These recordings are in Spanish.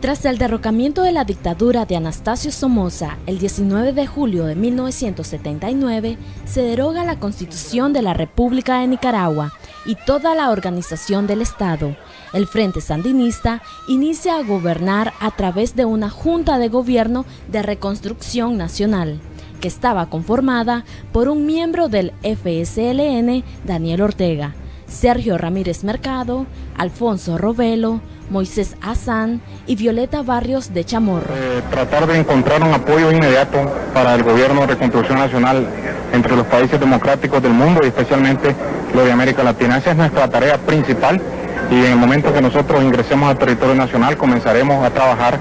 Tras el derrocamiento de la dictadura de Anastasio Somoza, el 19 de julio de 1979, se deroga la Constitución de la República de Nicaragua y toda la organización del Estado. El Frente Sandinista inicia a gobernar a través de una Junta de Gobierno de Reconstrucción Nacional, que estaba conformada por un miembro del FSLN, Daniel Ortega, Sergio Ramírez Mercado, Alfonso Rovelo, Moisés Azán y Violeta Barrios de Chamorro. Tratar de encontrar un apoyo inmediato para el gobierno de reconstrucción nacional entre los países democráticos del mundo y especialmente los de América Latina. Esa es nuestra tarea principal y en el momento que nosotros ingresemos al territorio nacional comenzaremos a trabajar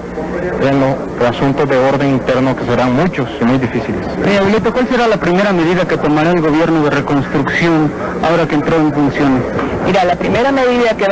en los asuntos de orden interno, que serán muchos y muy difíciles. Violeta, ¿cuál será la primera medida que tomará el gobierno de reconstrucción ahora que entró en funciones? Mira, la primera medida que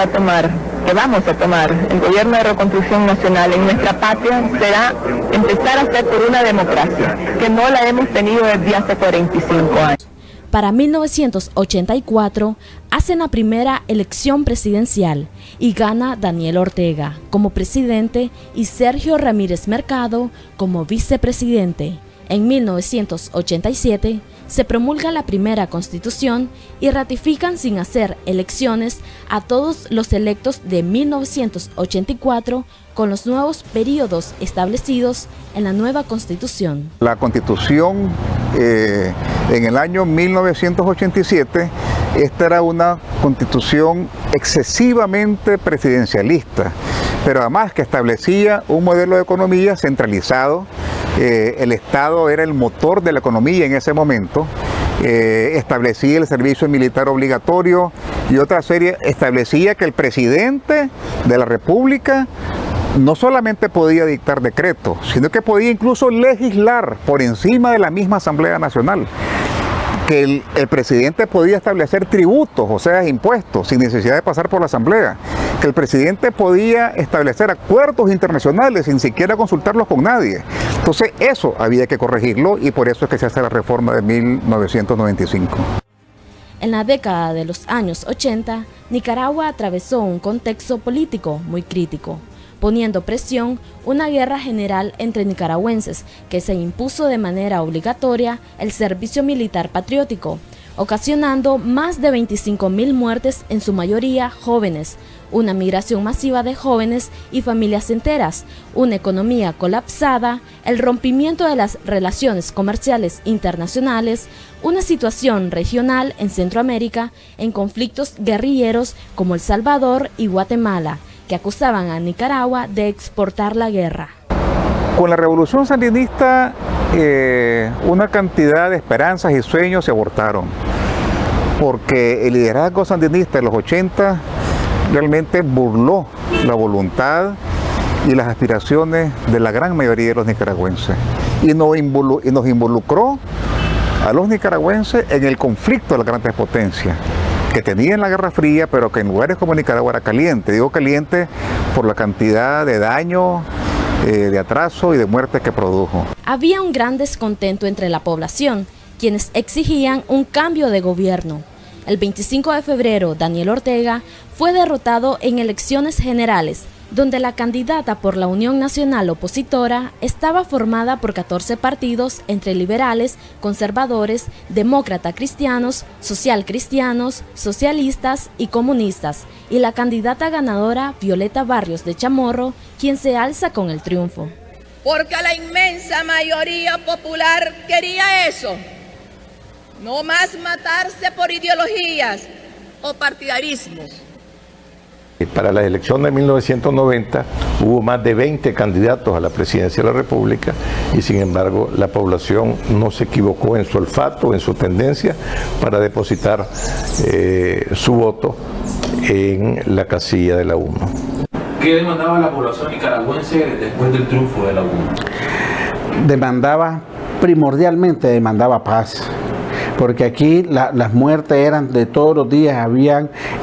vamos a tomar el gobierno de reconstrucción nacional en nuestra patria será empezar a hacer por una democracia, que no la hemos tenido desde hace 45 años. Para 1984 hacen la primera elección presidencial y gana Daniel Ortega como presidente y Sergio Ramírez Mercado como vicepresidente. En 1987 se promulga la primera Constitución y ratifican sin hacer elecciones a todos los electos de 1984 con los nuevos periodos establecidos en la nueva Constitución. La Constitución en el año 1987, esta era una Constitución excesivamente presidencialista, pero además que establecía un modelo de economía centralizado. El Estado era el motor de la economía en ese momento, establecía el servicio militar obligatorio y otra serie, establecía que el presidente de la República no solamente podía dictar decretos, sino que podía incluso legislar por encima de la misma Asamblea Nacional. Que el presidente podía establecer tributos, o sea, impuestos, sin necesidad de pasar por la Asamblea. Que el presidente podía establecer acuerdos internacionales sin siquiera consultarlos con nadie. Entonces eso había que corregirlo y por eso es que se hace la reforma de 1995. En la década de los años 80, Nicaragua atravesó un contexto político muy crítico, poniendo presión una guerra general entre nicaragüenses que se impuso de manera obligatoria el servicio militar patriótico, ocasionando más de 25.000 muertes, en su mayoría jóvenes, una migración masiva de jóvenes y familias enteras, una economía colapsada, el rompimiento de las relaciones comerciales internacionales, una situación regional en Centroamérica en conflictos guerrilleros como El Salvador y Guatemala, que acusaban a Nicaragua de exportar la guerra. Con la revolución sandinista, una cantidad de esperanzas y sueños se abortaron, porque el liderazgo sandinista de los 80 realmente burló la voluntad y las aspiraciones de la gran mayoría de los nicaragüenses y nos involucró a los nicaragüenses en el conflicto de las grandes potencias que tenían la Guerra Fría, pero que en lugares como Nicaragua era caliente. Digo caliente por la cantidad de daño, de atraso y de muerte que produjo. Había un gran descontento entre la población, quienes exigían un cambio de gobierno. El 25 de febrero, Daniel Ortega fue derrotado en elecciones generales, donde la candidata por la Unión Nacional Opositora estaba formada por 14 partidos entre liberales, conservadores, demócrata cristianos, social cristianos, socialistas y comunistas, y la candidata ganadora Violeta Barrios de Chamorro, quien se alza con el triunfo. Porque la inmensa mayoría popular quería eso, no más matarse por ideologías o partidarismos. Para la elección de 1990 hubo más de 20 candidatos a la presidencia de la República y sin embargo la población no se equivocó en su olfato, en su tendencia para depositar su voto en la casilla de la 1. ¿Qué demandaba la población nicaragüense después del triunfo de la 1? Primordialmente demandaba paz. Porque aquí las muertes eran de todos los días,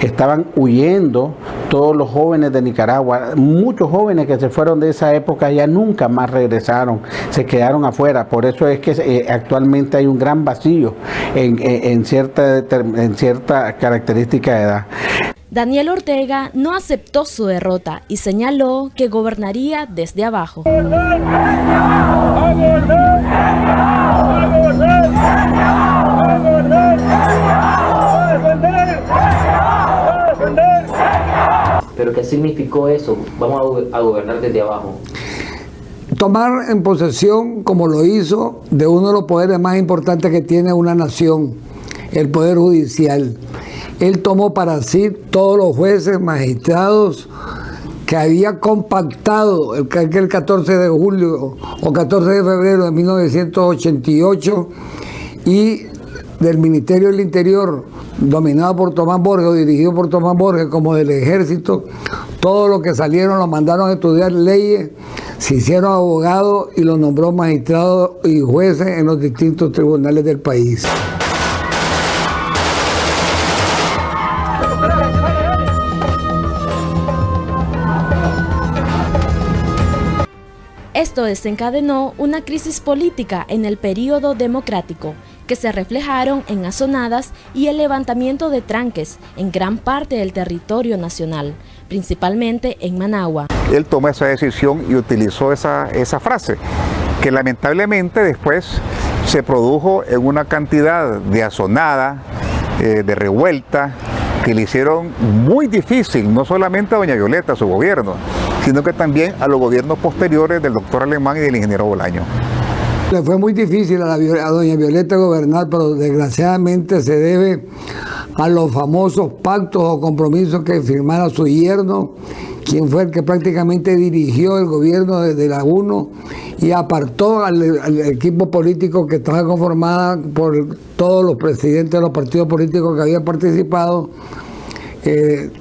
estaban huyendo todos los jóvenes de Nicaragua, muchos jóvenes que se fueron de esa época ya nunca más regresaron, se quedaron afuera. Por eso es que actualmente hay un gran vacío en cierta característica de edad. Daniel Ortega no aceptó su derrota y señaló que gobernaría desde abajo. ¿Pero qué significó eso? Vamos a gobernar desde abajo. Tomar en posesión, como lo hizo, de uno de los poderes más importantes que tiene una nación, el Poder Judicial. Él tomó para sí todos los jueces, magistrados que había compactado el 14 de julio o 14 de febrero de 1988 y del Ministerio del Interior, dominado por Tomás Borges o dirigido por Tomás Borges, como del Ejército. Todos los que salieron los mandaron a estudiar leyes, se hicieron abogados y los nombró magistrados y jueces en los distintos tribunales del país. Esto desencadenó una crisis política en el período democrático, que se reflejaron en azonadas y el levantamiento de tranques en gran parte del territorio nacional, principalmente en Managua. Él tomó esa decisión y utilizó esa frase, que lamentablemente después se produjo en una cantidad de azonada, de revuelta, que le hicieron muy difícil, no solamente a doña Violeta, a su gobierno, sino que también a los gobiernos posteriores del doctor Alemán y del ingeniero Bolaño. Le fue muy difícil a doña Violeta gobernar, pero desgraciadamente se debe a los famosos pactos o compromisos que firmara su yerno, quien fue el que prácticamente dirigió el gobierno desde la 1 y apartó al equipo político que estaba conformada por todos los presidentes de los partidos políticos que habían participado.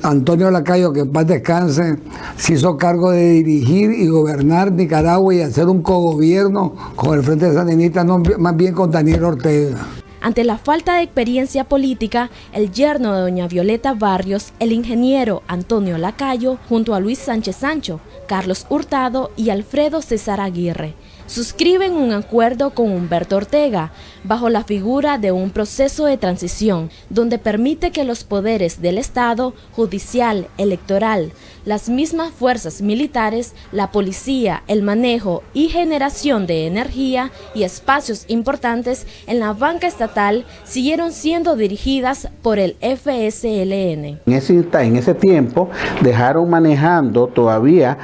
Antonio Lacayo, que en paz descanse, se hizo cargo de dirigir y gobernar Nicaragua y hacer un cogobierno con el Frente Sandinista, no, más bien con Daniel Ortega. Ante la falta de experiencia política, el yerno de doña Violeta Barrios, el ingeniero Antonio Lacayo, junto a Luis Sánchez Sancho, Carlos Hurtado y Alfredo César Aguirre, suscriben un acuerdo con Humberto Ortega bajo la figura de un proceso de transición donde permite que los poderes del Estado, judicial, electoral, las mismas fuerzas militares, la policía, el manejo y generación de energía y espacios importantes en la banca estatal siguieron siendo dirigidas por el FSLN. En ese tiempo dejaron manejando todavía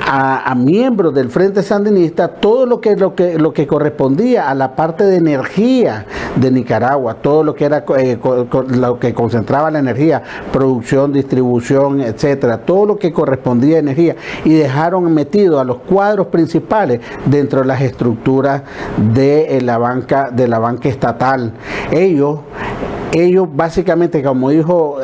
a miembros del Frente Sandinista todo lo que correspondía a la parte de energía de Nicaragua, todo lo que era lo que concentraba la energía, producción, distribución, etcétera, todo lo que correspondía a energía, y dejaron metido a los cuadros principales dentro de las estructuras de la banca estatal. Ellos básicamente, como dijo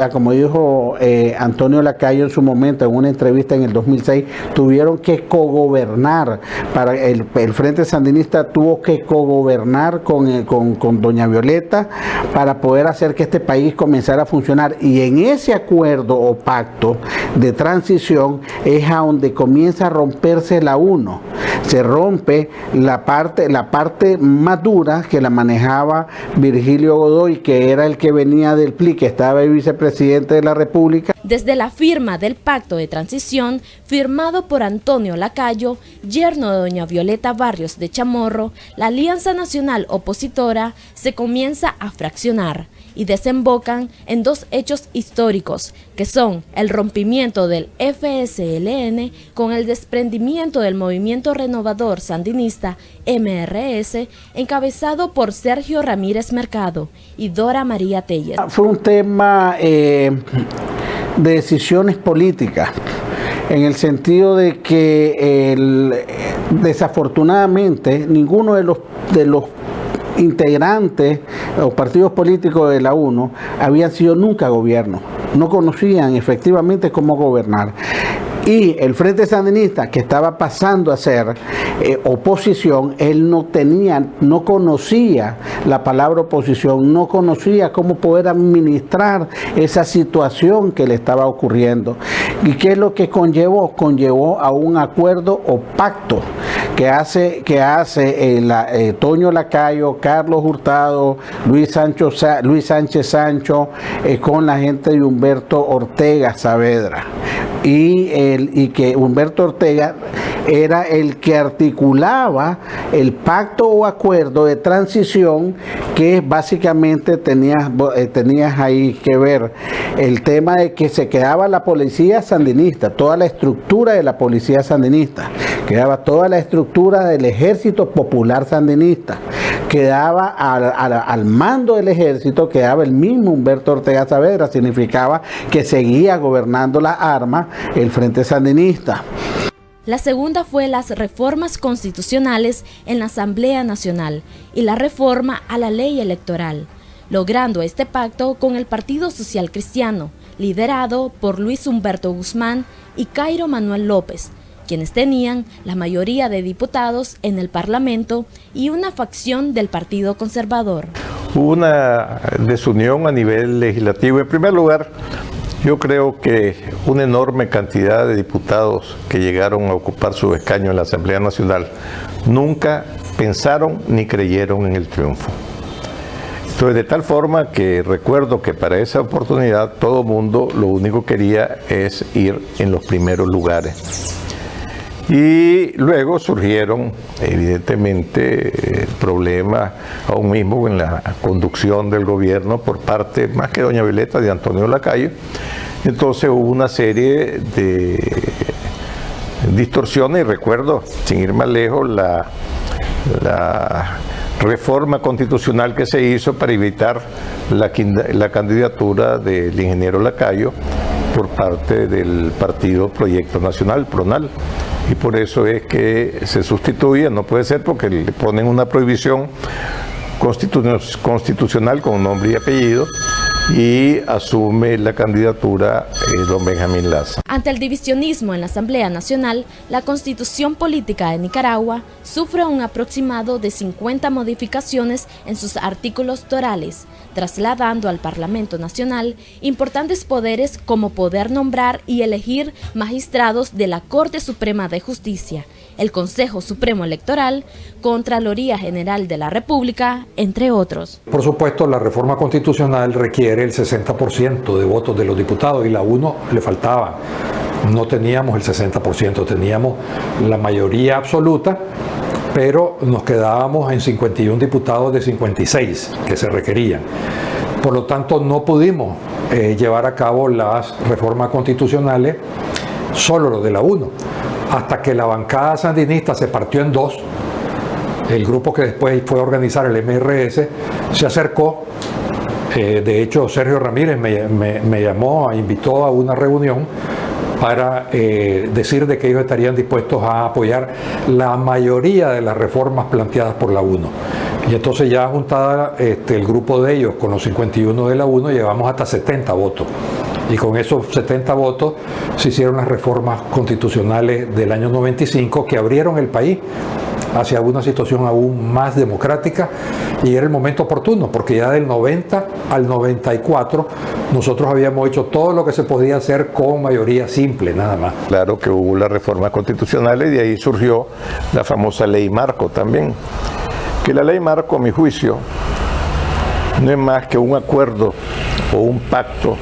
Antonio Lacayo en su momento en una entrevista en el 2006, tuvieron que cogobernar. Para el Frente Sandinista tuvo que cogobernar con doña Violeta para poder hacer que este país comenzara a funcionar. Y en ese acuerdo o pacto de transición es a donde comienza a romperse la 1. Se rompe la parte más dura, que la manejaba Virgilio Godoy, que era el que venía del PLI, que estaba el vicepresidente de la República. Desde la firma del pacto de transición, firmado por Antonio Lacayo, yerno de doña Violeta Barrios de Chamorro, la Alianza Nacional Opositora se comienza a fraccionar y desembocan en dos hechos históricos, que son el rompimiento del FSLN con el desprendimiento del Movimiento Renovador Sandinista, MRS, encabezado por Sergio Ramírez Mercado y Dora María Tellez. Fue un tema de decisiones políticas, en el sentido de que desafortunadamente ninguno de los integrantes o partidos políticos de la 1 habían sido nunca gobierno, no conocían efectivamente cómo gobernar. y el Frente Sandinista, que estaba pasando a ser oposición, él no conocía la palabra oposición, no conocía cómo poder administrar esa situación que le estaba ocurriendo. ¿Y qué es lo que conllevó? Conllevó a un acuerdo o pacto que hace Toño Lacayo, Carlos Hurtado, Luis Sánchez Sancho, con la gente de Humberto Ortega Saavedra. Y que Humberto Ortega era el que articulaba el pacto o acuerdo de transición, que básicamente tenías ahí que ver el tema de que se quedaba la policía sandinista, toda la estructura de la policía sandinista, quedaba toda la estructura del Ejército Popular Sandinista, quedaba al mando del ejército, quedaba el mismo Humberto Ortega Saavedra, significaba que seguía gobernando las armas el Frente Sandinista. La segunda fue las reformas constitucionales en la Asamblea Nacional y la reforma a la ley electoral, logrando este pacto con el Partido Social Cristiano, liderado por Luis Humberto Guzmán y Cairo Manuel López, quienes tenían la mayoría de diputados en el Parlamento y una facción del Partido Conservador. Hubo una desunión a nivel legislativo. En primer lugar, yo creo que una enorme cantidad de diputados que llegaron a ocupar su escaño en la Asamblea Nacional nunca pensaron ni creyeron en el triunfo. Entonces, de tal forma que recuerdo que para esa oportunidad todo mundo lo único que quería es ir en los primeros lugares. Y luego surgieron, evidentemente, problemas aún mismo en la conducción del gobierno por parte, más que doña Violeta, de Antonio Lacayo. Entonces hubo una serie de distorsiones y recuerdo, sin ir más lejos, la reforma constitucional que se hizo para evitar la candidatura del ingeniero Lacayo por parte del partido Proyecto Nacional, PRONAL. Y por eso es que se sustituye, no puede ser porque le ponen una prohibición constitucional con nombre y apellido, y asume la candidatura don Benjamín Laza. Ante el divisionismo en la Asamblea Nacional, la Constitución Política de Nicaragua sufre un aproximado de 50 modificaciones en sus artículos torales, trasladando al Parlamento Nacional importantes poderes como poder nombrar y elegir magistrados de la Corte Suprema de Justicia, el Consejo Supremo Electoral, Contraloría General de la República, entre otros. Por supuesto, la reforma constitucional requiere el 60% de votos de los diputados y la UNO le faltaba. No teníamos el 60%, teníamos la mayoría absoluta, pero nos quedábamos en 51 diputados de 56 que se requerían. Por lo tanto, no pudimos llevar a cabo las reformas constitucionales solo lo de la UNO, hasta que la bancada sandinista se partió en dos. El grupo que después fue a organizar el MRS se acercó. De hecho, Sergio Ramírez me llamó, invitó a una reunión para decir de que ellos estarían dispuestos a apoyar la mayoría de las reformas planteadas por la UNO. Y entonces ya juntada el grupo de ellos con los 51 de la UNO, llegamos hasta 70 votos. Y con esos 70 votos se hicieron las reformas constitucionales del año 95 que abrieron el país hacia una situación aún más democrática, y era el momento oportuno, porque ya del 90 al 94 nosotros habíamos hecho todo lo que se podía hacer con mayoría simple, nada más. Claro que hubo las reformas constitucionales y de ahí surgió la famosa ley marco también, que la ley marco, a mi juicio, no es más que un acuerdo o un pacto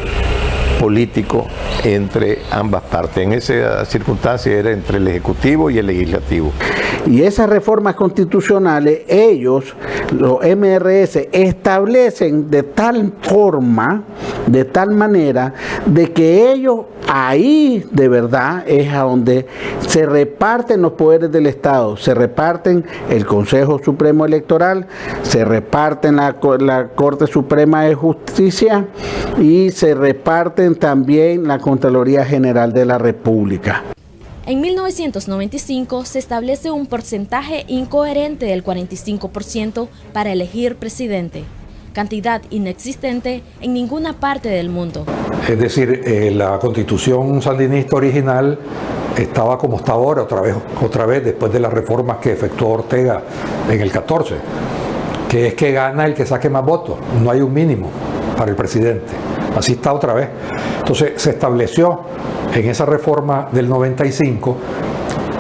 político entre ambas partes. En esa circunstancia era entre el Ejecutivo y el Legislativo. Y esas reformas constitucionales, ellos, los MRS, establecen de tal forma, de tal manera, de que ellos ahí de verdad es a donde se reparten los poderes del Estado, se reparten el Consejo Supremo Electoral, se reparten la Corte Suprema de Justicia y se reparten también la Contraloría General de la República. En 1995 se establece un porcentaje incoherente del 45% para elegir presidente. cantidad inexistente en ninguna parte del mundo. Es decir, la constitución sandinista original estaba como está ahora, otra vez después de las reformas que efectuó Ortega en el 14, que es que gana el que saque más votos, no hay un mínimo para el presidente, así está otra vez. Entonces se estableció en esa reforma del 95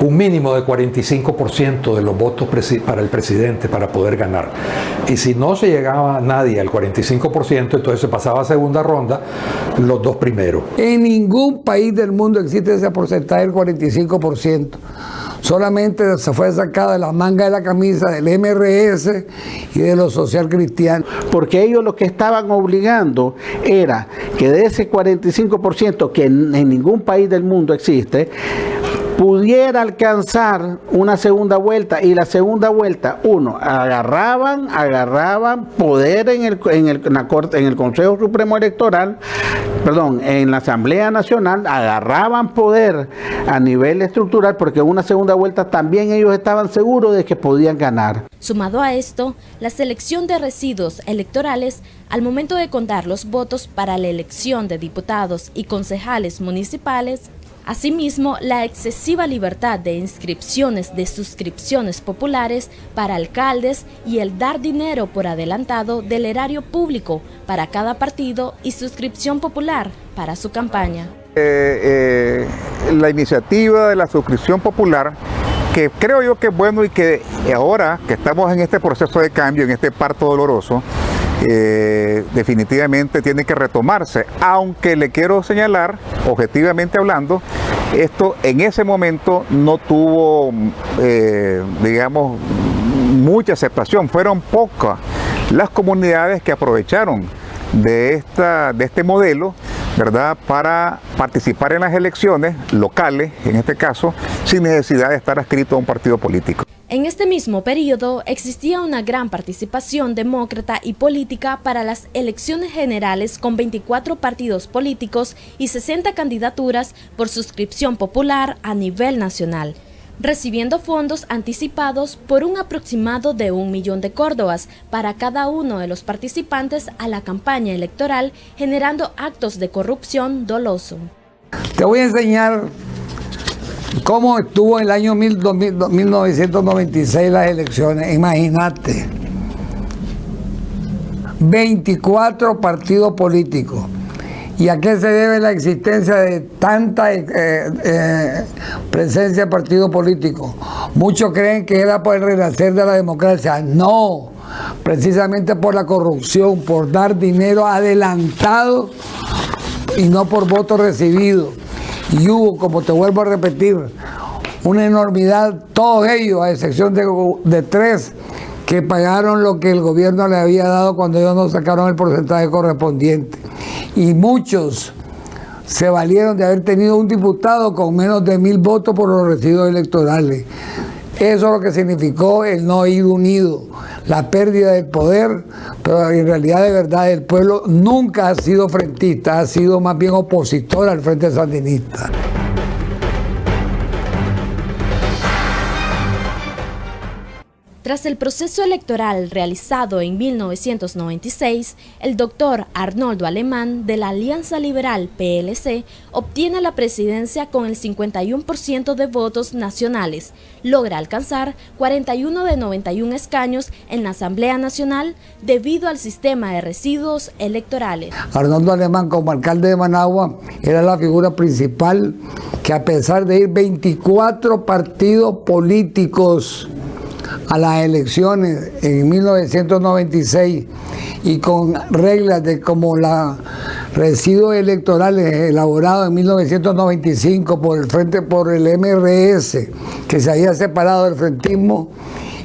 un mínimo de 45% de los votos para el presidente para poder ganar. Y si no se llegaba nadie al 45%, entonces se pasaba a segunda ronda los dos primeros. En ningún país del mundo existe ese porcentaje del 45%. Solamente se fue sacada de la manga de la camisa del MRS y de los socialcristianos. Porque ellos lo que estaban obligando era que de ese 45% que en ningún país del mundo existe, pudiera alcanzar una segunda vuelta, y la segunda vuelta, agarraban poder en el Consejo Supremo Electoral, en la Asamblea Nacional, agarraban poder a nivel estructural, porque en una segunda vuelta también ellos estaban seguros de que podían ganar. Sumado a esto, la selección de residuos electorales al momento de contar los votos para la elección de diputados y concejales municipales. Asimismo, la excesiva libertad de inscripciones de suscripciones populares para alcaldes y el dar dinero por adelantado del erario público para cada partido y suscripción popular para su campaña. La iniciativa de la suscripción popular, que creo yo que es bueno y que ahora que estamos en este proceso de cambio, en este parto doloroso, definitivamente tiene que retomarse, aunque le quiero señalar, objetivamente hablando, esto en ese momento no tuvo, digamos, mucha aceptación. Fueron pocas las comunidades que aprovecharon de este modelo, ¿verdad?, para participar en las elecciones locales, en este caso, sin necesidad de estar adscrito a un partido político. En este mismo periodo existía una gran participación demócrata y política para las elecciones generales, con 24 partidos políticos y 60 candidaturas por suscripción popular a nivel nacional, recibiendo fondos anticipados por un aproximado de 1 millón de córdobas para cada uno de los participantes a la campaña electoral, generando actos de corrupción doloso. Te voy a enseñar cómo estuvo en el año 1996 las elecciones. Imagínate, 24 partidos políticos. ¿Y a qué se debe la existencia de tanta presencia de partidos políticos? Muchos creen que era por el renacer de la democracia. No, precisamente por la corrupción, por dar dinero adelantado y no por votos recibidos. Y hubo, como te vuelvo a repetir, una enormidad, todos ellos, a excepción de 3, que pagaron lo que el gobierno le había dado cuando ellos no sacaron el porcentaje correspondiente. Y muchos se valieron de haber tenido un diputado con menos de 1000 votos por los residuos electorales. Eso es lo que significó el no ir unido, la pérdida del poder, pero en realidad, de verdad, el pueblo nunca ha sido frentista, ha sido más bien opositor al Frente Sandinista. Tras el proceso electoral realizado en 1996, el doctor Arnoldo Alemán, de la Alianza Liberal PLC, obtiene la presidencia con el 51% de votos nacionales. Logra alcanzar 41 de 91 escaños en la Asamblea Nacional debido al sistema de residuos electorales. Arnoldo Alemán, como alcalde de Managua, era la figura principal que, a pesar de ir 24 partidos políticos a las elecciones en 1996 y con reglas de como los residuos electorales elaborados en 1995 por el MRS, que se había separado del frentismo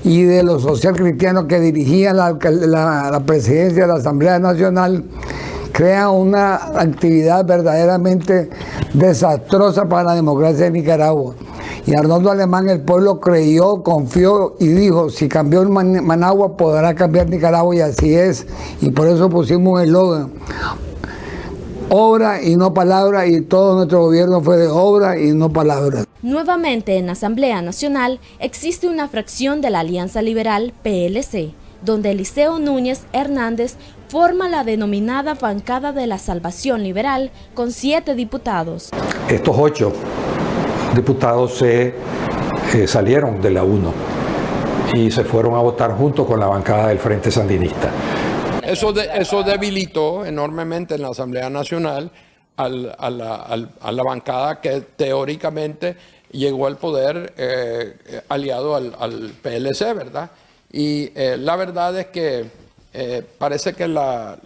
y de los socialcristianos que dirigían la presidencia de la Asamblea Nacional, crea una actividad verdaderamente desastrosa para la democracia de Nicaragua. Y Arnoldo Alemán, el pueblo creyó, confió y dijo, si cambió en Managua, podrá cambiar Nicaragua, y así es. Y por eso pusimos el eslogan, obra y no palabra, y todo nuestro gobierno fue de obra y no palabra. Nuevamente en la Asamblea Nacional existe una fracción de la Alianza Liberal PLC, donde Eliseo Núñez Hernández forma la denominada Bancada de la Salvación Liberal con 7 diputados. Estos 8 diputados se salieron de la UNO y se fueron a votar junto con la bancada del Frente Sandinista. Eso debilitó enormemente en la Asamblea Nacional a la bancada que teóricamente llegó al poder aliado al PLC, ¿verdad? Y la verdad es que parece que la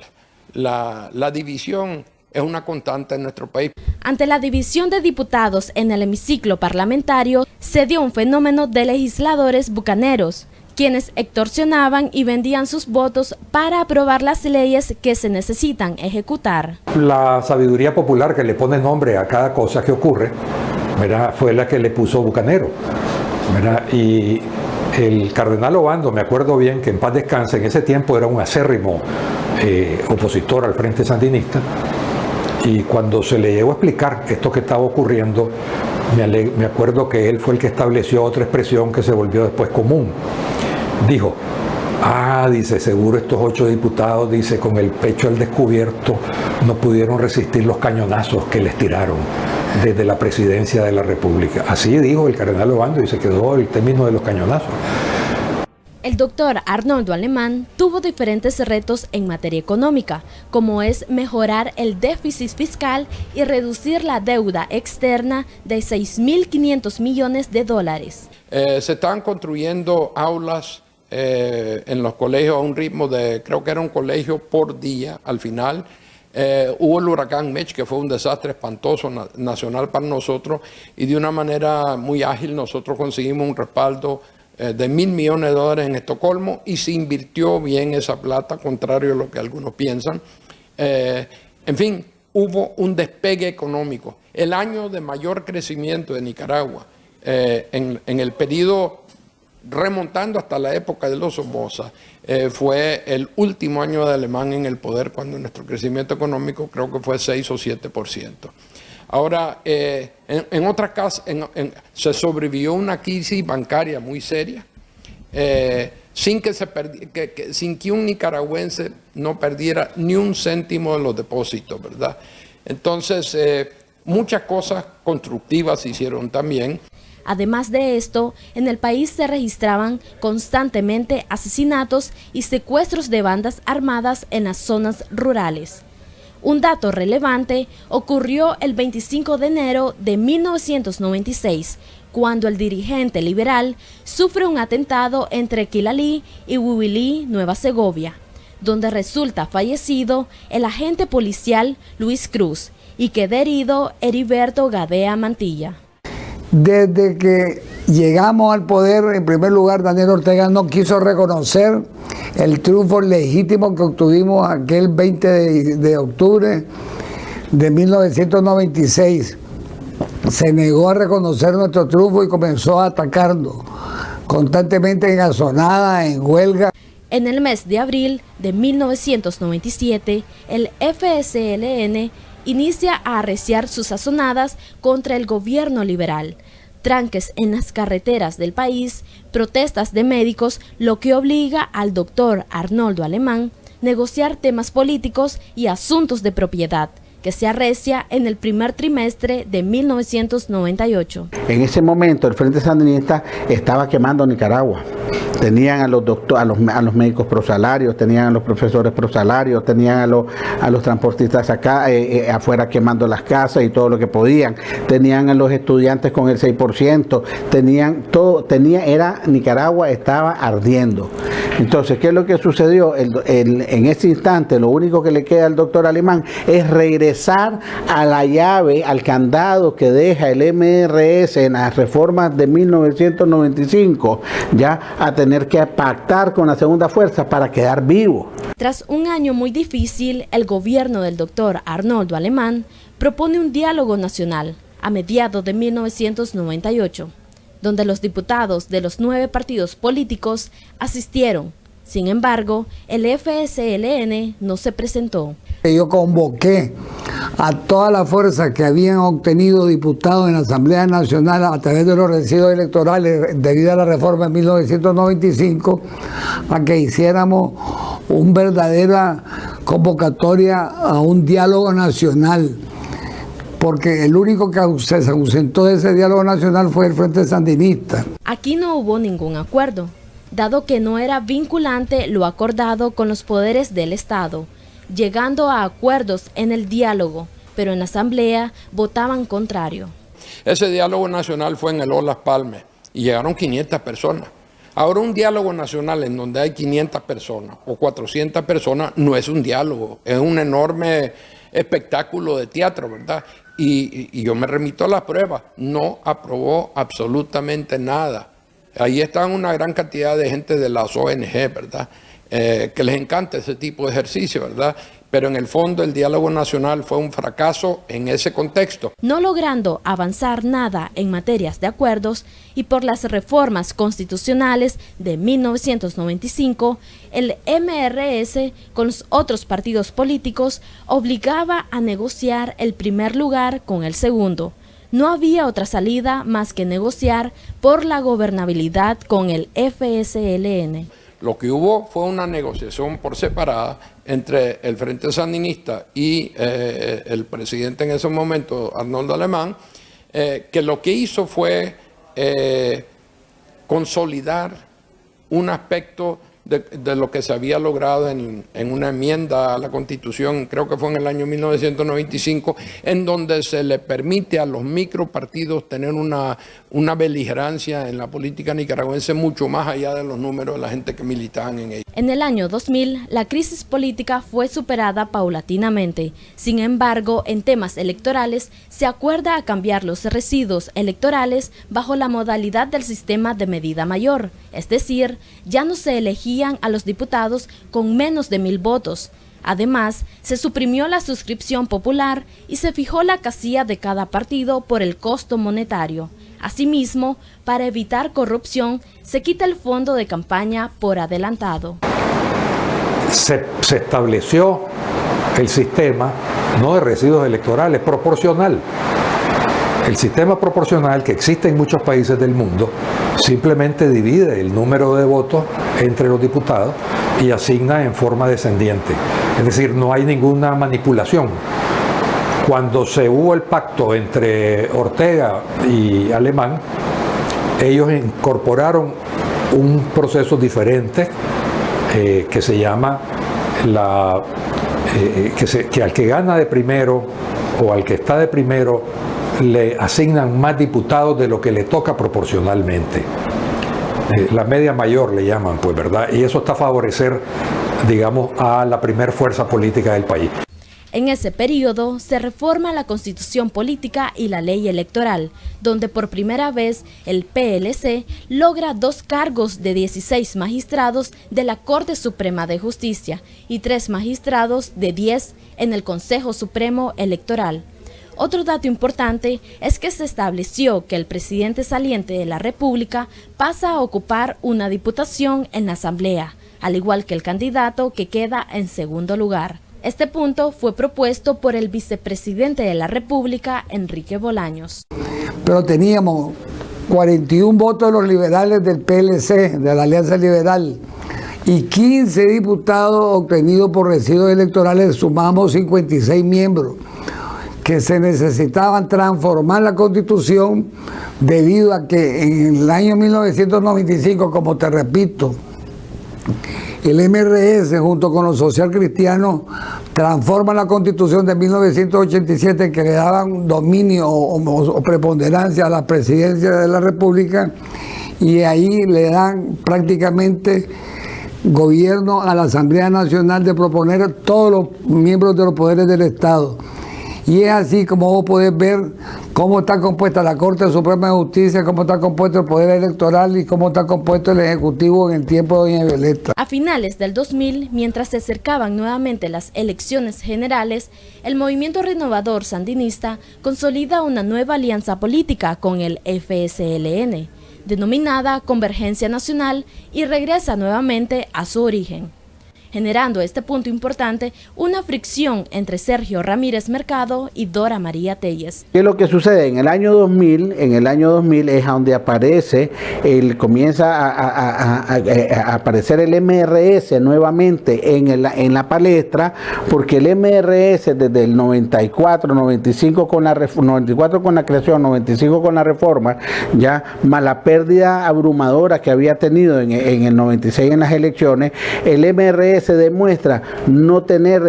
división es una constante en nuestro país. Ante la división de diputados en el hemiciclo parlamentario, se dio un fenómeno de legisladores bucaneros, quienes extorsionaban y vendían sus votos para aprobar las leyes que se necesitan ejecutar. La sabiduría popular que le pone nombre a cada cosa que ocurre, ¿verdad?, fue la que le puso bucanero, ¿verdad? Y el cardenal Obando, me acuerdo bien que en paz descanse, en ese tiempo era un acérrimo opositor al Frente Sandinista, y cuando se le llegó a explicar esto que estaba ocurriendo, me acuerdo que él fue el que estableció otra expresión que se volvió después común. Dijo, dice, seguro estos 8 diputados, dice, con el pecho al descubierto, no pudieron resistir los cañonazos que les tiraron desde la presidencia de la República. Así dijo el cardenal Obando y se quedó el término de los cañonazos. El doctor Arnoldo Alemán tuvo diferentes retos en materia económica, como es mejorar el déficit fiscal y reducir la deuda externa de 6.500 millones de dólares. Se están construyendo aulas en los colegios a un ritmo de, creo que era un colegio por día al final. Hubo el huracán Mitch, que fue un desastre espantoso nacional para nosotros, y de una manera muy ágil nosotros conseguimos un respaldo de $1.000 millones en Estocolmo, y se invirtió bien esa plata, contrario a lo que algunos piensan. En fin, hubo un despegue económico. El año de mayor crecimiento de Nicaragua, en el periodo remontando hasta la época de los Somoza, fue el último año de Alemán en el poder, cuando nuestro crecimiento económico creo que fue 6 o 7%. Ahora, en otras casas se sobrevivió una crisis bancaria muy seria, sin que un nicaragüense no perdiera ni un céntimo de los depósitos, ¿verdad? Entonces, muchas cosas constructivas se hicieron también. Además de esto, en el país se registraban constantemente asesinatos y secuestros de bandas armadas en las zonas rurales. Un dato relevante ocurrió el 25 de enero de 1996, cuando el dirigente liberal sufre un atentado entre Quilalí y Huihuilí, Nueva Segovia, donde resulta fallecido el agente policial Luis Cruz y queda herido Heriberto Gadea Mantilla. Desde que llegamos al poder, en primer lugar, Daniel Ortega no quiso reconocer el triunfo legítimo que obtuvimos aquel 20 de octubre de 1996. Se negó a reconocer nuestro triunfo y comenzó a atacarnos, constantemente en azonada, en huelga. En el mes de abril de 1997, el FSLN inicia a arreciar sus azonadas contra el gobierno liberal. Tranques en las carreteras del país, protestas de médicos, lo que obliga al doctor Arnoldo Alemán a negociar temas políticos y asuntos de propiedad, que se arrecia en el primer trimestre de 1998. En ese momento el Frente Sandinista estaba quemando Nicaragua. Tenían a los doctores, a los médicos prosalarios, tenían a los profesores prosalarios, tenían a los transportistas acá afuera quemando las casas y todo lo que podían. Tenían a los estudiantes con el 6%, tenían todo, Nicaragua estaba ardiendo. Entonces, ¿qué es lo que sucedió? En ese instante, lo único que le queda al doctor Alemán es regresar a la llave, al candado que deja el MRS en las reformas de 1995, ya a tener que pactar con la segunda fuerza para quedar vivo. Tras un año muy difícil, el gobierno del doctor Arnoldo Alemán propone un diálogo nacional a mediados de 1998, donde los diputados de los 9 partidos políticos asistieron, Sin embargo, el FSLN no se presentó. Yo convoqué a todas las fuerzas que habían obtenido diputados en la Asamblea Nacional a través de los residuos electorales debido a la reforma de 1995 a que hiciéramos una verdadera convocatoria a un diálogo nacional, porque el único que se ausentó de ese diálogo nacional fue el Frente Sandinista. Aquí no hubo ningún acuerdo, dado que no era vinculante lo acordado con los poderes del Estado, llegando a acuerdos en el diálogo, pero en la asamblea votaban contrario. Ese diálogo nacional fue en el Olas Palme y llegaron 500 personas. Ahora un diálogo nacional en donde hay 500 personas o 400 personas no es un diálogo, es un enorme espectáculo de teatro, ¿verdad? Y yo me remito a las pruebas, no aprobó absolutamente nada. Ahí están una gran cantidad de gente de las ONG, ¿verdad? Que les encanta ese tipo de ejercicio, ¿verdad? Pero en el fondo el diálogo nacional fue un fracaso en ese contexto. No logrando avanzar nada en materias de acuerdos y por las reformas constitucionales de 1995, el MRS con los otros partidos políticos obligaba a negociar el primer lugar con el segundo. No había otra salida más que negociar por la gobernabilidad con el FSLN. Lo que hubo fue una negociación por separada entre el Frente Sandinista y el presidente en ese momento, Arnoldo Alemán, que lo que hizo fue consolidar un aspecto de lo que se había logrado en una enmienda a la Constitución, creo que fue en el año 1995, en donde se le permite a los micropartidos tener una beligerancia en la política nicaragüense mucho más allá de los números de la gente que militaban en ella. En el año 2000, la crisis política fue superada paulatinamente. Sin embargo, en temas electorales, se acuerda a cambiar los residuos electorales bajo la modalidad del sistema de medida mayor, es decir, ya no se elegía a los diputados con menos de 1000 votos. Además, se suprimió la suscripción popular y se fijó la casilla de cada partido por el costo monetario. Asimismo, para evitar corrupción, se quita el fondo de campaña por adelantado. Se estableció el sistema, no de residuos electorales, proporcional. El sistema proporcional que existe en muchos países del mundo simplemente divide el número de votos entre los diputados y asigna en forma descendiente. Es decir, no hay ninguna manipulación. Cuando se hubo el pacto entre Ortega y Alemán, ellos incorporaron un proceso diferente que se llama que al que gana de primero o al que está de primero le asignan más diputados de lo que le toca proporcionalmente. La media mayor le llaman, pues, ¿verdad? Y eso está a favorecer, digamos, a la primer fuerza política del país. En ese periodo se reforma la Constitución Política y la Ley Electoral, donde por primera vez el PLC logra 2 cargos de 16 magistrados de la Corte Suprema de Justicia y 3 magistrados de 10 en el Consejo Supremo Electoral. Otro dato importante es que se estableció que el presidente saliente de la República pasa a ocupar una diputación en la Asamblea, al igual que el candidato que queda en segundo lugar. Este punto fue propuesto por el vicepresidente de la República, Enrique Bolaños. Pero teníamos 41 votos de los liberales del PLC, de la Alianza Liberal, y 15 diputados obtenidos por residuos electorales, sumamos 56 miembros, que se necesitaban transformar la Constitución debido a que en el año 1995, como te repito, el MRS junto con los socialcristianos transforman la Constitución de 1987 que le daban dominio o preponderancia a la presidencia de la República, y ahí le dan prácticamente gobierno a la Asamblea Nacional de proponer todos los miembros de los poderes del Estado. Y es así como vos podés ver cómo está compuesta la Corte Suprema de Justicia, cómo está compuesto el Poder Electoral y cómo está compuesto el Ejecutivo en el tiempo de doña Violeta. A finales del 2000, mientras se acercaban nuevamente las elecciones generales, el Movimiento Renovador Sandinista consolida una nueva alianza política con el FSLN. denominada Convergencia Nacional, y regresa nuevamente a su origen, generando este punto importante una fricción entre Sergio Ramírez Mercado y Dora María Telles. ¿Qué es lo que sucede? En el año 2000 es donde aparece, comienza a aparecer el MRS nuevamente en la palestra, porque el MRS desde el 94, 95 con la 94 con la creación, 95 con la reforma, ya más la pérdida abrumadora que había tenido en el 96 en las elecciones, el MRS se demuestra no tener,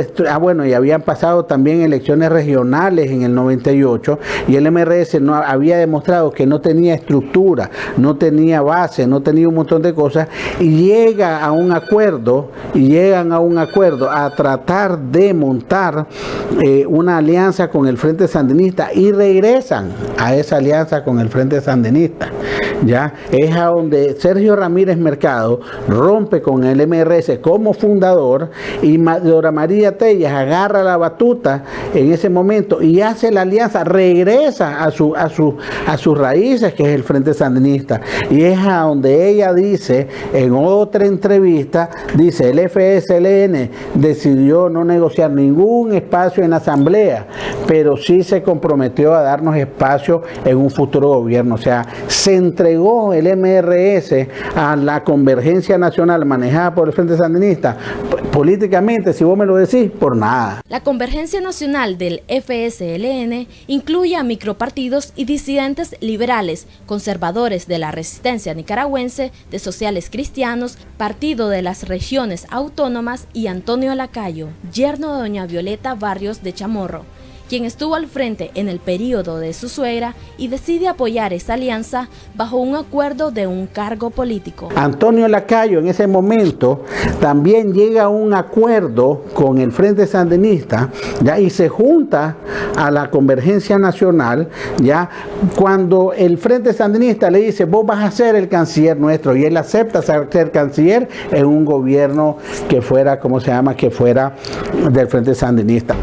y habían pasado también elecciones regionales en el 98 y el MRS no había demostrado que no tenía estructura, no tenía base, no tenía un montón de cosas, y llegan a un acuerdo a tratar de montar una alianza con el Frente Sandinista, y regresan a esa alianza con el Frente Sandinista. Ya es a donde Sergio Ramírez Mercado rompe con el MRS como fundador, y Dora María Telles agarra la batuta en ese momento y hace la alianza, regresa a sus raíces, que es el Frente Sandinista, y es a donde ella dice en otra entrevista, dice: el FSLN decidió no negociar ningún espacio en la asamblea, pero sí se comprometió a darnos espacio en un futuro gobierno. O sea, se entregó el MRS a la Convergencia Nacional manejada por el Frente Sandinista, políticamente, si vos me lo decís, por nada. La Convergencia Nacional del FSLN incluye a micropartidos y disidentes liberales, conservadores de la resistencia nicaragüense, de sociales cristianos, Partido de las Regiones Autónomas y Antonio Lacayo, yerno de doña Violeta Barrios de Chamorro, quien estuvo al frente en el periodo de su suegra, y decide apoyar esta alianza bajo un acuerdo de un cargo político. Antonio Lacayo en ese momento también llega a un acuerdo con el Frente Sandinista, ya, y se junta a la Convergencia Nacional, ya, cuando el Frente Sandinista le dice: vos vas a ser el canciller nuestro, y él acepta ser canciller en un gobierno que fuera, que fuera del Frente Sandinista.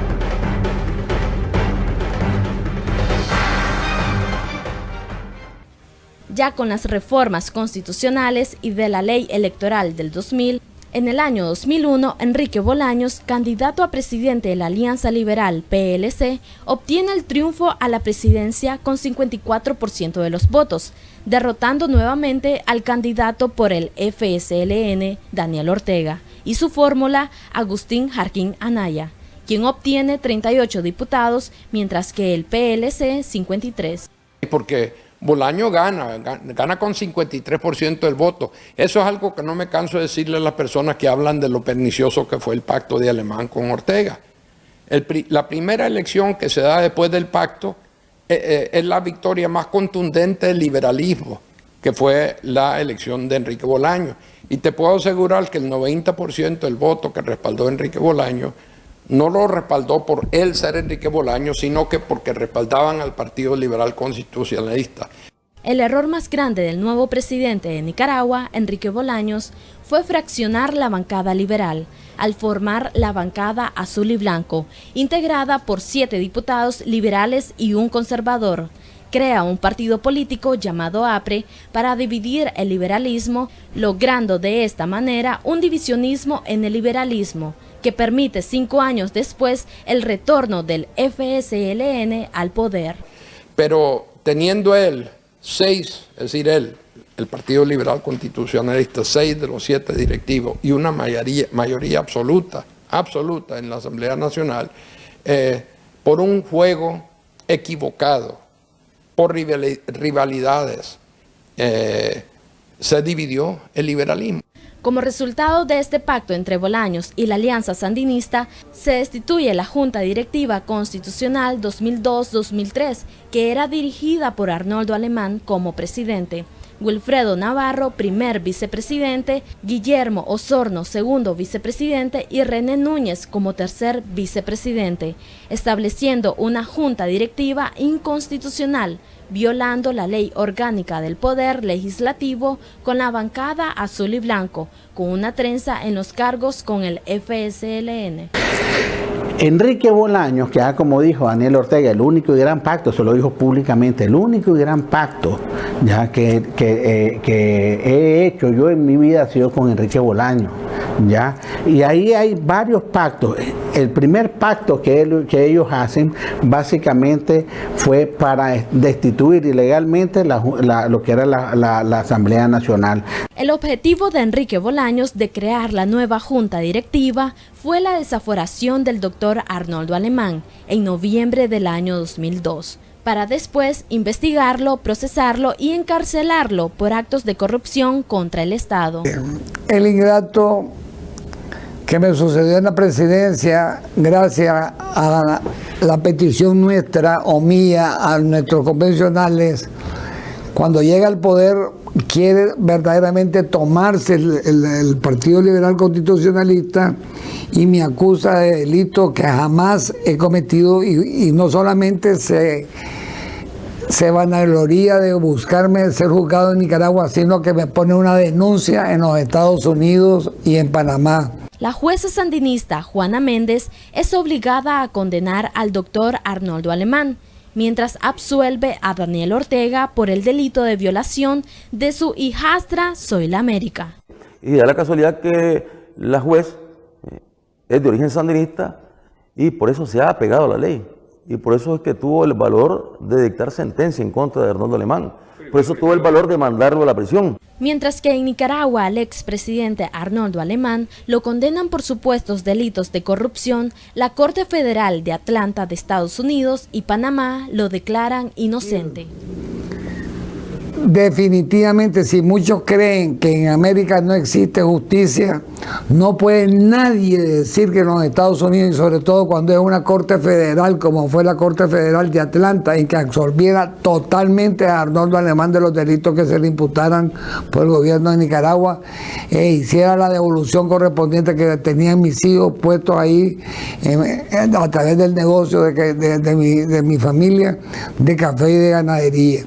Ya con las reformas constitucionales y de la ley electoral del 2000, en el año 2001, Enrique Bolaños, candidato a presidente de la Alianza Liberal PLC, obtiene el triunfo a la presidencia con 54% de los votos, derrotando nuevamente al candidato por el FSLN, Daniel Ortega, y su fórmula, Agustín Jarquín Anaya, quien obtiene 38 diputados, mientras que el PLC 53. Porque Bolaño gana con 53% del voto. Eso es algo que no me canso de decirle a las personas que hablan de lo pernicioso que fue el pacto de Alemán con Ortega. La primera elección que se da después del pacto es la victoria más contundente del liberalismo, que fue la elección de Enrique Bolaños. Y te puedo asegurar que el 90% del voto que respaldó Enrique Bolaños no lo respaldó por él ser Enrique Bolaños, sino que porque respaldaban al Partido Liberal Constitucionalista. El error más grande del nuevo presidente de Nicaragua, Enrique Bolaños, fue fraccionar la bancada liberal, al formar la bancada azul y blanco, integrada por 7 diputados liberales y un conservador. Crea un partido político llamado APRE para dividir el liberalismo, logrando de esta manera un divisionismo en el liberalismo, que permite 5 años después el retorno del FSLN al poder. Pero teniendo él 6, es decir, el Partido Liberal Constitucionalista, 6 de los 7 directivos y una mayoría absoluta en la Asamblea Nacional, por un juego equivocado, por rivalidades, se dividió el liberalismo. Como resultado de este pacto entre Bolaños y la Alianza Sandinista, se destituye la Junta Directiva Constitucional 2002-2003, que era dirigida por Arnoldo Alemán como presidente, Wilfredo Navarro, primer vicepresidente, Guillermo Osorno, segundo vicepresidente, y René Núñez como tercer vicepresidente, estableciendo una junta directiva inconstitucional, violando la ley orgánica del Poder Legislativo, con la bancada azul y blanco, con una trenza en los cargos con el FSLN. Enrique Bolaños, que como dijo Daniel Ortega, el único y gran pacto, se lo dijo públicamente, el único y gran pacto ya que he hecho yo en mi vida ha sido con Enrique Bolaños, ya, y ahí hay varios pactos. El primer pacto que ellos hacen básicamente fue para destituir ilegalmente lo que era la Asamblea Nacional. El objetivo de Enrique Bolaños de crear la nueva junta directiva fue la desaforación del doctor Arnoldo Alemán en noviembre del año 2002, para después investigarlo, procesarlo y encarcelarlo por actos de corrupción contra el Estado. El ingrato que me sucedió en la presidencia, gracias a la petición nuestra o mía a nuestros convencionales, cuando llega al poder quiere verdaderamente tomarse el Partido Liberal Constitucionalista y me acusa de delitos que jamás he cometido y no solamente se vanagloria de buscarme ser juzgado en Nicaragua, sino que me pone una denuncia en los Estados Unidos y en Panamá. La jueza sandinista Juana Méndez es obligada a condenar al doctor Arnoldo Alemán, mientras absuelve a Daniel Ortega por el delito de violación de su hijastra Zoila América. Y da la casualidad que la juez es de origen sandinista y por eso se ha apegado a la ley. Y por eso es que tuvo el valor de dictar sentencia en contra de Arnoldo Alemán. Por eso tuvo el valor de mandarlo a la prisión. Mientras que en Nicaragua al expresidente Arnoldo Alemán lo condenan por supuestos delitos de corrupción, la Corte Federal de Atlanta de Estados Unidos y Panamá lo declaran inocente. Definitivamente, si muchos creen que en América no existe justicia, no puede nadie decir que en los Estados Unidos, y sobre todo cuando es una corte federal como fue la Corte Federal de Atlanta, y que absolviera totalmente a Arnoldo Alemán de los delitos que se le imputaran por el gobierno de Nicaragua, e hiciera la devolución correspondiente que tenían mis hijos puestos ahí a través del negocio de mi familia de café y de ganadería.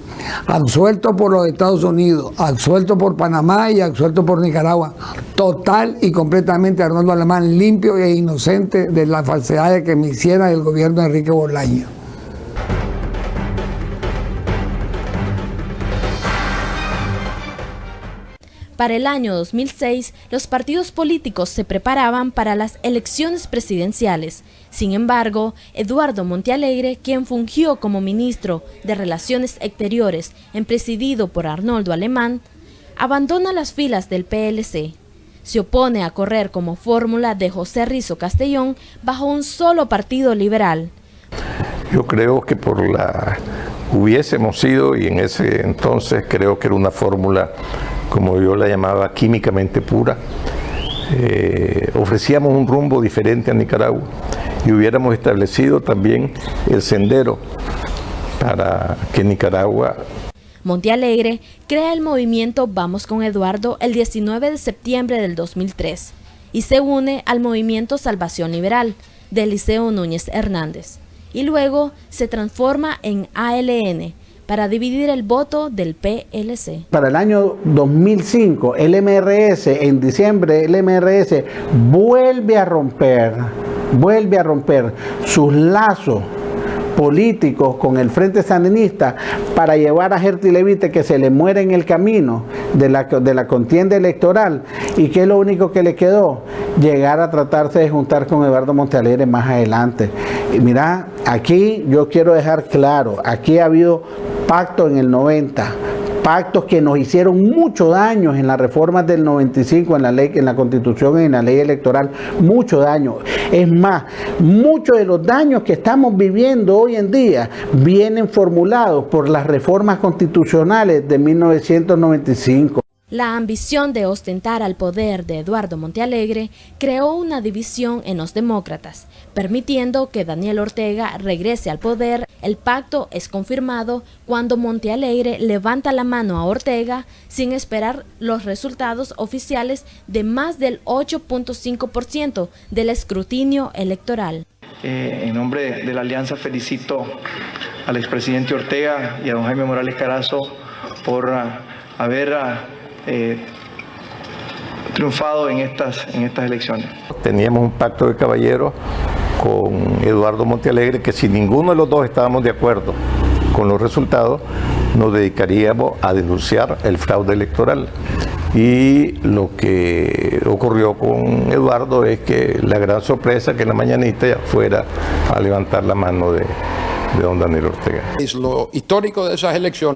Absuelto por los Estados Unidos, absuelto por Panamá y absuelto por Nicaragua. Total y completamente Arnoldo Alemán limpio e inocente de las falsedades que me hiciera el gobierno de Enrique Bolaños. Para el año 2006, los partidos políticos se preparaban para las elecciones presidenciales. Sin embargo, Eduardo Montealegre, quien fungió como ministro de Relaciones Exteriores presidido por Arnoldo Alemán, abandona las filas del PLC. Se opone a correr como fórmula de José Rizo Castellón bajo un solo partido liberal. Yo creo que hubiésemos sido, y en ese entonces creo que era una fórmula, como yo la llamaba, químicamente pura. Ofrecíamos un rumbo diferente a Nicaragua y hubiéramos establecido también el sendero para que Nicaragua... Montealegre crea el movimiento Vamos con Eduardo el 19 de septiembre del 2003 y se une al movimiento Salvación Liberal de Eliseo Núñez Hernández y luego se transforma en ALN para dividir el voto del PLC. Para el año 2005, el MRS, en diciembre, el MRS vuelve a romper sus lazos políticos con el Frente Sandinista para llevar a Gerty Levite, que se le muere en el camino de la contienda electoral, y que es lo único que le quedó, llegar a tratarse de juntar con Eduardo Montealegre más adelante. Y mira, aquí yo quiero dejar claro, aquí ha habido pacto en el 90, pactos que nos hicieron mucho daño en las reformas del 95, en la ley, en la Constitución y en la ley electoral, mucho daño. Es más, muchos de los daños que estamos viviendo hoy en día vienen formulados por las reformas constitucionales de 1995. La ambición de ostentar al poder de Eduardo Montealegre creó una división en los demócratas, permitiendo que Daniel Ortega regrese al poder. El pacto es confirmado cuando Montealegre levanta la mano a Ortega sin esperar los resultados oficiales de más del 8.5% del escrutinio electoral. En nombre de la Alianza felicito al expresidente Ortega y a don Jaime Morales Carazo por haber triunfado en estas elecciones. Teníamos un pacto de caballeros con Eduardo Montealegre, que si ninguno de los dos estábamos de acuerdo con los resultados, nos dedicaríamos a denunciar el fraude electoral. Y lo que ocurrió con Eduardo es que la gran sorpresa que en la mañanita ya fuera a levantar la mano de don Daniel Ortega. Es lo histórico de esas elecciones.